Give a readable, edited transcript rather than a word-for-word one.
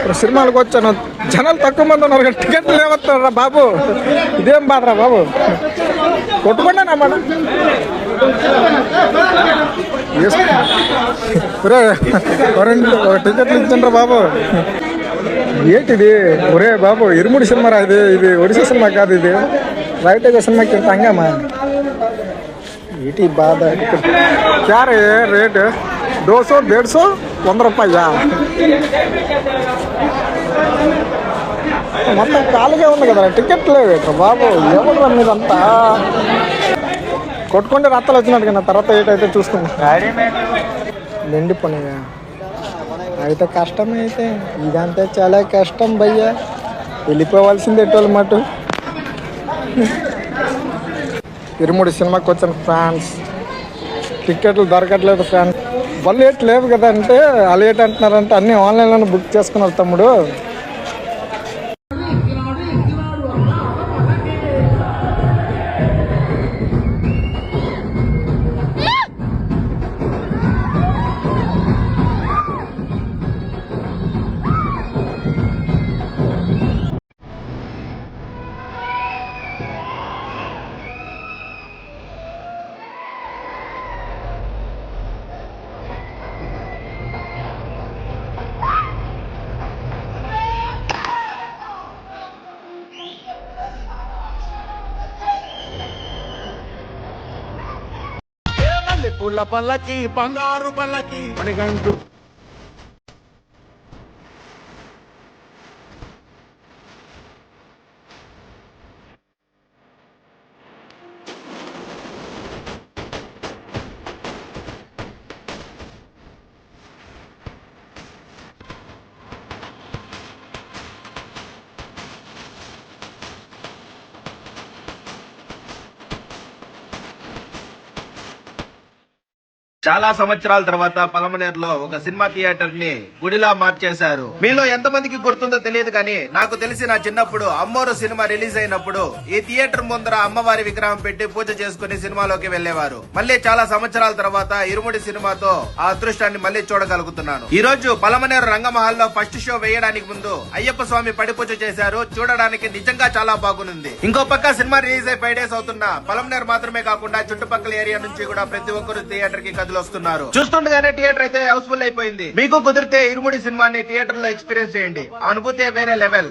ఇప్పుడు సినిమాలకు వచ్చాను, జనాలు తక్కువ మంది ఉన్నారు కానీ టికెట్లు లేవస్తున్నారా బాబు. ఇదేం బాధరా బాబు, కొట్టుకున్నానా మన టికెట్లు ఇచ్చిండ్రా బాబు. ఏంటిది ఒరే బాబు, ఇరుముడి సినిమా రా ఇది, ఇది ఒడిశా సినిమా కాదు, ఇది రైట్ సినిమాకి ఇంత హంగామా ఏంటి బాధ. క్యా రే రేట్ 200 150 100 రూపాయా, మొత్తం ఖాళీగా ఉంది కదా, టికెట్ లేవు బాబు. ఎవరు మీదంతా కొట్టుకుంటే రత్తలు వచ్చినట్టు కదా, తర్వాత ఏటైతే చూసుకుంటా నిండిపోయినా అయితే కష్టమే. అయితే ఇదంతా చాలా కష్టం భయ్యా, వెళ్ళిపోవాల్సింది ఎటోళ్ళు మటు. ఇరుముడి సినిమాకి వచ్చిన ఫ్యాన్స్, టికెట్లు దొరకట్లేదు ఫ్యాన్స్. వాళ్ళు ఏటి లేవు కదా అంటే, వాళ్ళు ఏంటంటున్నారంటే అన్నీ ఆన్లైన్లోనే బుక్ చేసుకున్నారు తమ్ముడు. పుల్ల పల్లకి బంగారు పల్లకి మణిగంటు చాలా సంవత్సరాల తర్వాత పలమనేరులో ఒక సినిమా థియేటర్ ని గుడిలా మార్చేశారు. మీలో ఎంతమందికి గుర్తుందో తెలియదు కానీ నాకు తెలిసి నా చిన్నప్పుడు అమ్మోరు సినిమా రిలీజ్ అయినప్పుడు ఈ థియేటర్ ముందర అమ్మవారి విగ్రహం పెట్టి పూజ చేసుకుని సినిమాలోకి వెళ్లేవారు. మళ్ళీ చాలా సంవత్సరాల తర్వాత ఇరుముడి సినిమాతో ఆ అదృష్టాన్ని మళ్ళీ చూడగలుగుతున్నాను. ఈ రోజు పలమనేరు రంగమహల్లో ఫస్ట్ షో వేయడానికి ముందు అయ్యప్ప స్వామి పడి పూజ చేశారు. చూడడానికి నిజంగా చాలా బాగుంది. ఇంకో పక్క సినిమా రిలీజ్ అయి 5 days అవుతున్నా పలమనేరు మాత్రమే కాకుండా చుట్టుపక్కల ఏరియా నుంచి కూడా ప్రతి ఒక్కరు థియేటర్ కి వస్తున్నారు. చూస్తుండగానే థియేటర్ అయితే హౌస్ఫుల్ అయిపోయింది. మీకు కుదిరితే ఇరుముడి సినిమాని థియేటర్ లో ఎక్స్పీరియన్స్ చేయండి, అనుభూతి వేరే లెవెల్.